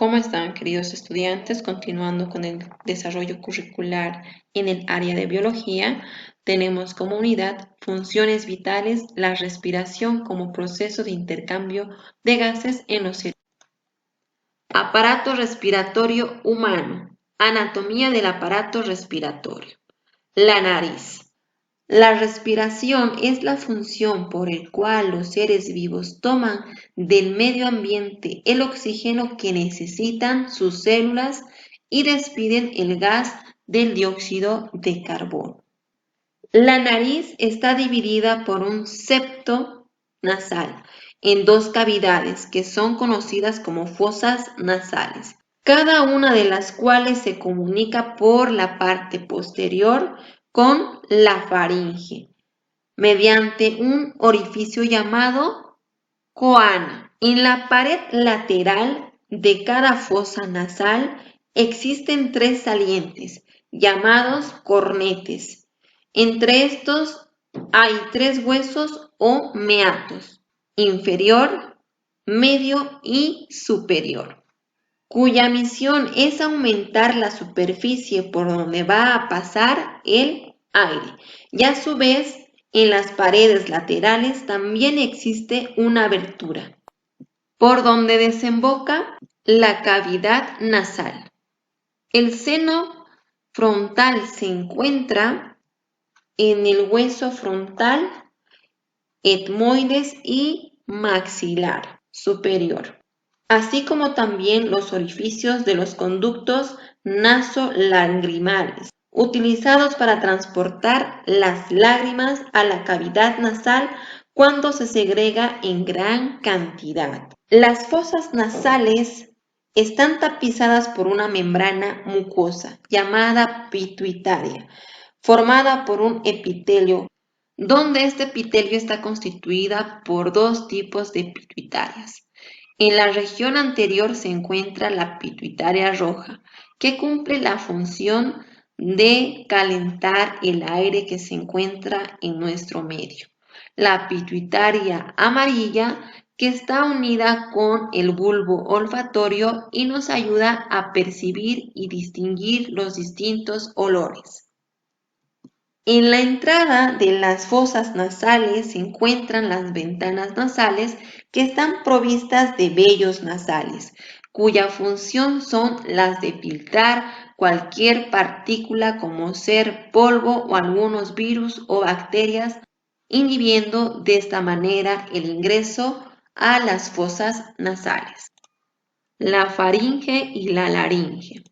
¿Cómo están, queridos estudiantes? Continuando con el desarrollo curricular en el área de biología, tenemos como unidad funciones vitales, la respiración como proceso de intercambio de gases en los seres. Aparato respiratorio humano. Anatomía del aparato respiratorio. La nariz. La respiración es la función por el cual los seres vivos toman del medio ambiente el oxígeno que necesitan sus células y despiden el gas del dióxido de carbono. La nariz está dividida por un septo nasal en dos cavidades que son conocidas como fosas nasales, cada una de las cuales se comunica por la parte posterior con la faringe, mediante un orificio llamado coana. En la pared lateral de cada fosa nasal existen tres salientes, llamados cornetes. Entre estos hay tres huesos o meatos, inferior, medio y superior, cuya misión es aumentar la superficie por donde va a pasar el aire, y a su vez en las paredes laterales también existe una abertura por donde desemboca la cavidad nasal. El seno frontal se encuentra en el hueso frontal, etmoides y maxilar superior, así como también los orificios de los conductos nasolagrimales, utilizados para transportar las lágrimas a la cavidad nasal cuando se segrega en gran cantidad. Las fosas nasales están tapizadas por una membrana mucosa llamada pituitaria, formada por un epitelio, donde este epitelio está constituida por dos tipos de pituitarias. En la región anterior se encuentra la pituitaria roja, que cumple la función de calentar el aire que se encuentra en nuestro medio. La pituitaria amarilla, que está unida con el bulbo olfatorio y nos ayuda a percibir y distinguir los distintos olores. En la entrada de las fosas nasales se encuentran las ventanas nasales, que están provistas de vellos nasales, cuya función son las de filtrar cualquier partícula como ser polvo o algunos virus o bacterias, inhibiendo de esta manera el ingreso a las fosas nasales. La faringe y la laringe.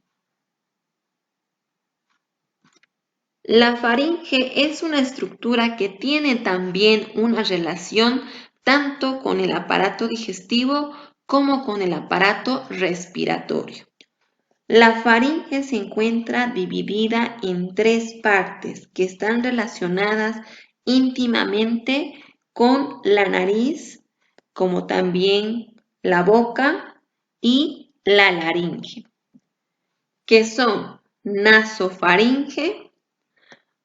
La faringe es una estructura que tiene también una relación tanto con el aparato digestivo como con el aparato respiratorio. La faringe se encuentra dividida en tres partes que están relacionadas íntimamente con la nariz, como también la boca y la laringe, que son nasofaringe,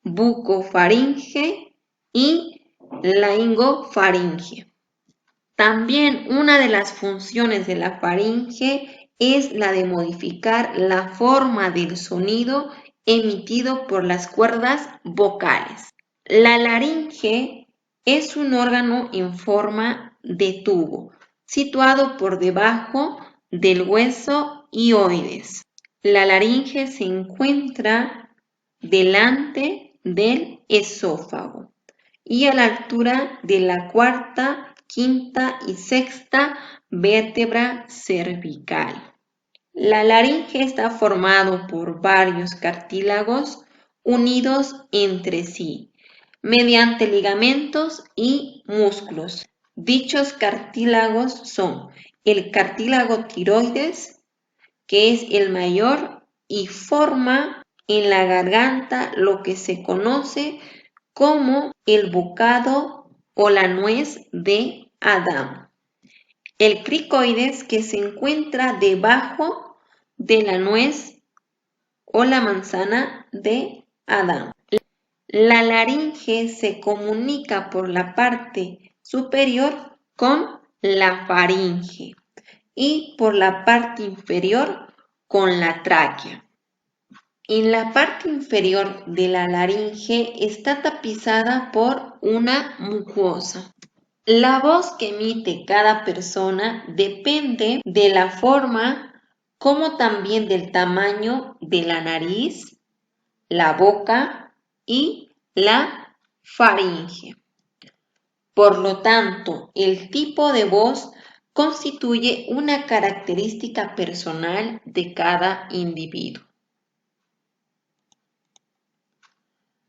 bucofaringe y laringofaringe. También una de las funciones de la faringe es la de modificar la forma del sonido emitido por las cuerdas vocales. La laringe es un órgano en forma de tubo, situado por debajo del hueso hioides. La laringe se encuentra delante del esófago y a la altura de la cuarta, quinta y sexta vértebra cervical. La laringe está formado por varios cartílagos unidos entre sí mediante ligamentos y músculos. Dichos cartílagos son el cartílago tiroides, que es el mayor y forma en la garganta lo que se conoce como el bocado o la nuez de Adán. El cricoides, que se encuentra debajo de la nuez o la manzana de Adán. La laringe se comunica por la parte superior con la faringe, y por la parte inferior con la tráquea. En la parte inferior de la laringe está tapizada por una mucosa. La voz que emite cada persona depende de la forma como también del tamaño de la nariz, la boca y la faringe. Por lo tanto, el tipo de voz constituye una característica personal de cada individuo.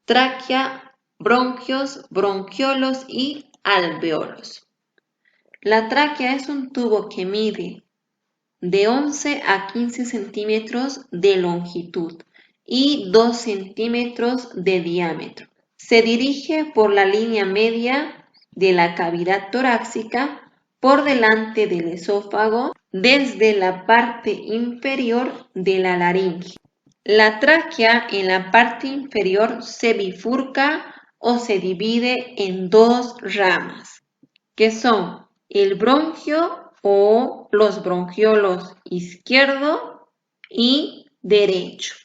Tráquea, bronquios, bronquiolos y alvéolos. La tráquea es un tubo que mide de 11 a 15 centímetros de longitud y 2 centímetros de diámetro. Se dirige por la línea media de la cavidad torácica por delante del esófago desde la parte inferior de la laringe. La tráquea en la parte inferior se bifurca o se divide en dos ramas, que son el bronquio o los bronquiolos izquierdo y derecho.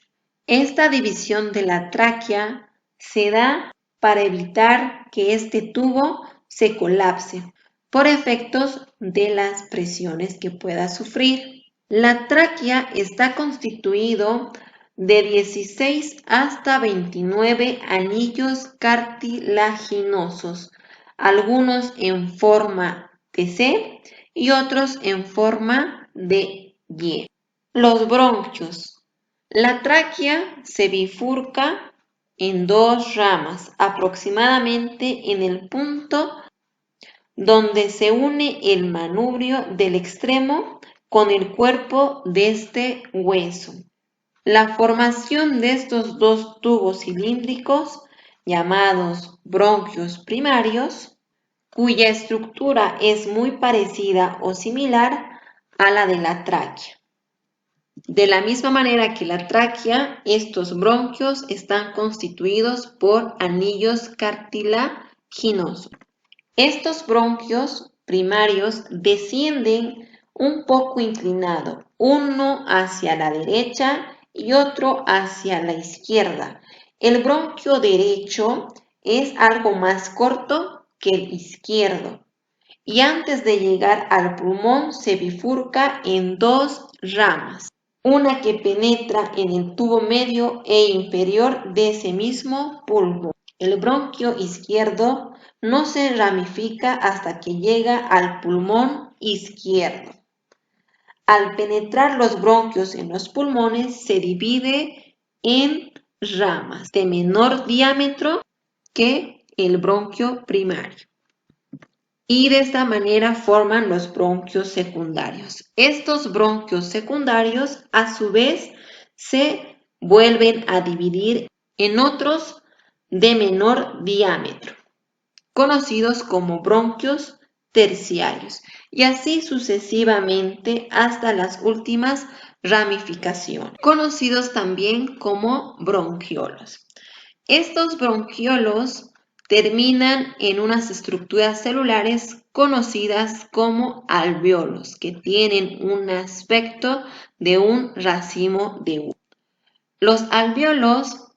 Esta división de la tráquea se da para evitar que este tubo se colapse por efectos de las presiones que pueda sufrir. La tráquea está constituido de 16 hasta 29 anillos cartilaginosos, algunos en forma de C y otros en forma de Y. Los bronquios. La tráquea se bifurca en dos ramas, aproximadamente en el punto donde se une el manubrio del extremo con el cuerpo de este hueso. La formación de estos dos tubos cilíndricos, llamados bronquios primarios, cuya estructura es muy parecida o similar a la de la tráquea. De la misma manera que la tráquea, estos bronquios están constituidos por anillos cartilaginosos. Estos bronquios primarios descienden un poco inclinado, uno hacia la derecha y otro hacia la izquierda. El bronquio derecho es algo más corto que el izquierdo y antes de llegar al pulmón se bifurca en dos ramas, una que penetra en el tubo medio e inferior de ese mismo pulmón. El bronquio izquierdo no se ramifica hasta que llega al pulmón izquierdo. Al penetrar los bronquios en los pulmones se divide en ramas de menor diámetro que el bronquio primario. Y de esta manera forman los bronquios secundarios. Estos bronquios secundarios a su vez se vuelven a dividir en otros de menor diámetro, conocidos como bronquios terciarios, y así sucesivamente hasta las últimas ramificaciones, conocidos también como bronquiolos. Estos bronquiolos terminan en unas estructuras celulares conocidas como alvéolos, que tienen un aspecto de un racimo de uva. Los alvéolos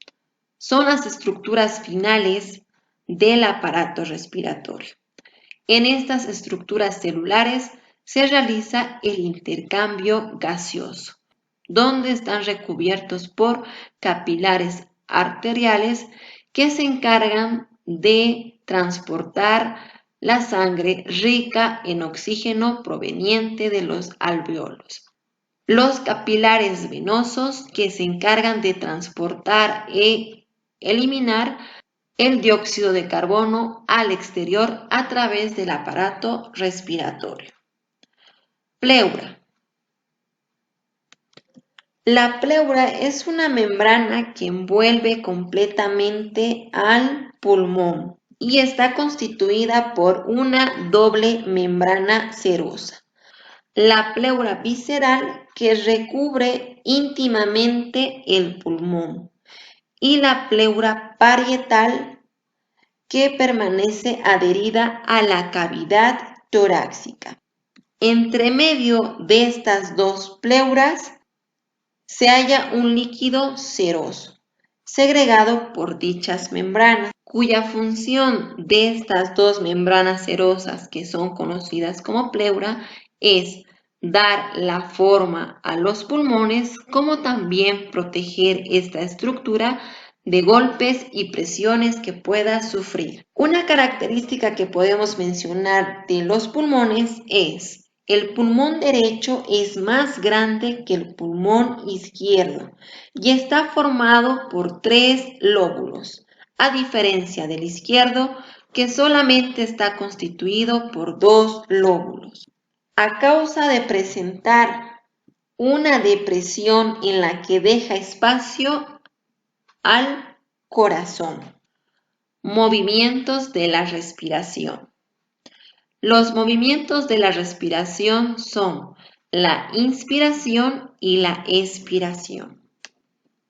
son las estructuras finales del aparato respiratorio. En estas estructuras celulares se realiza el intercambio gaseoso, donde están recubiertos por capilares arteriales que se encargan de transportar la sangre rica en oxígeno proveniente de los alvéolos. Los capilares venosos que se encargan de transportar e eliminar el dióxido de carbono al exterior a través del aparato respiratorio. Pleura. La pleura es una membrana que envuelve completamente al pulmón y está constituida por una doble membrana serosa. La pleura visceral que recubre íntimamente el pulmón y la pleura parietal que permanece adherida a la cavidad torácica. Entre medio de estas dos pleuras se halla un líquido seroso, segregado por dichas membranas, cuya función de estas dos membranas serosas, que son conocidas como pleura, es dar la forma a los pulmones, como también proteger esta estructura de golpes y presiones que pueda sufrir. Una característica que podemos mencionar de los pulmones es: el pulmón derecho es más grande que el pulmón izquierdo y está formado por 3 lóbulos, a diferencia del izquierdo, que solamente está constituido por 2 lóbulos. A causa de presentar una depresión en la que deja espacio al corazón. Movimientos de la respiración. Los movimientos de la respiración son la inspiración y la expiración.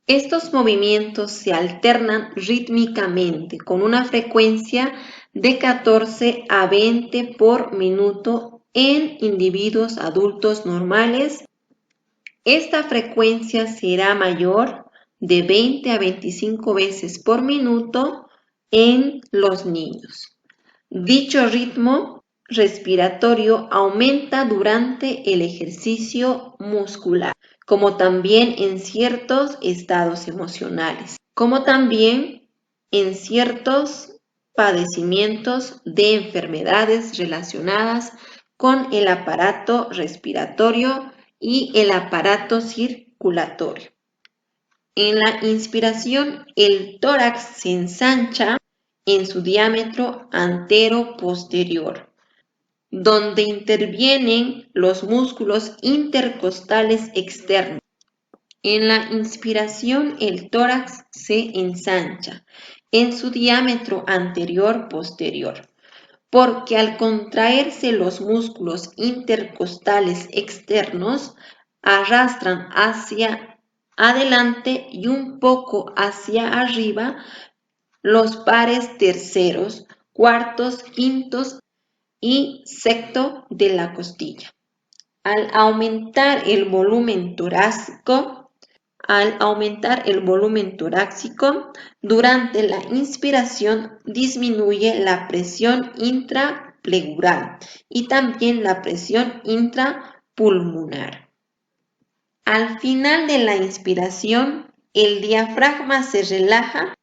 Estos movimientos se alternan rítmicamente con una frecuencia de 14 a 20 por minuto en individuos adultos normales. Esta frecuencia será mayor de 20 a 25 veces por minuto en los niños. Dicho ritmo respiratorio aumenta durante el ejercicio muscular, como también en ciertos estados emocionales, como también en ciertos padecimientos de enfermedades relacionadas con el aparato respiratorio y el aparato circulatorio. En la inspiración, el tórax se ensancha en su diámetro antero-posterior, donde intervienen los músculos intercostales externos. En la inspiración, el tórax se ensancha en su diámetro anterior-posterior, porque al contraerse los músculos intercostales externos, arrastran hacia adelante y un poco hacia arriba los pares terceros, cuartos, quintos y sexto de la costilla. Al aumentar el volumen torácico, durante la inspiración disminuye la presión intrapleural y también la presión intrapulmonar. Al final de la inspiración, el diafragma se relaja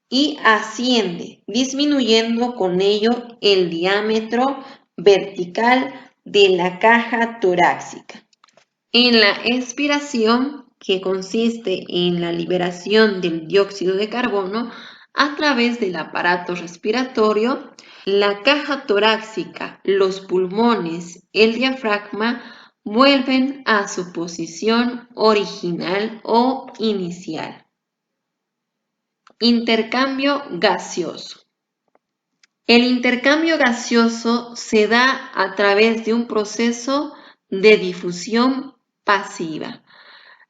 y asciende, disminuyendo con ello el diámetro vertical de la caja torácica. En la expiración, que consiste en la liberación del dióxido de carbono a través del aparato respiratorio, la caja torácica, los pulmones, el diafragma vuelven a su posición original o inicial. Intercambio gaseoso. El intercambio gaseoso se da a través de un proceso de difusión pasiva.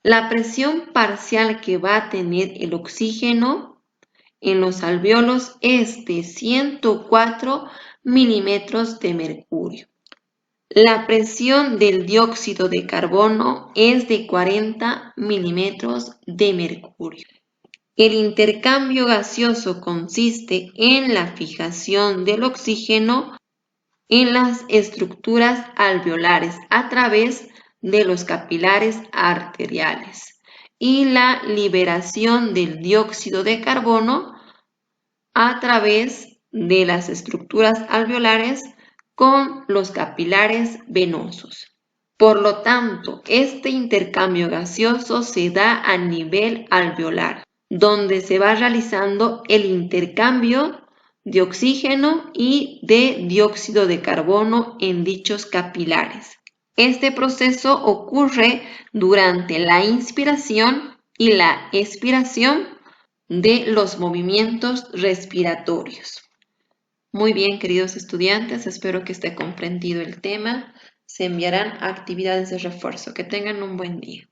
La presión parcial que va a tener el oxígeno en los alvéolos es de 104 milímetros de mercurio. La presión del dióxido de carbono es de 40 milímetros de mercurio. El intercambio gaseoso consiste en la fijación del oxígeno en las estructuras alveolares a través de los capilares arteriales y la liberación del dióxido de carbono a través de las estructuras alveolares con los capilares venosos. Por lo tanto, este intercambio gaseoso se da a nivel alveolar, donde se va realizando el intercambio de oxígeno y de dióxido de carbono en dichos capilares. Este proceso ocurre durante la inspiración y la expiración de los movimientos respiratorios. Muy bien, queridos estudiantes, espero que esté comprendido el tema. Se enviarán actividades de refuerzo. Que tengan un buen día.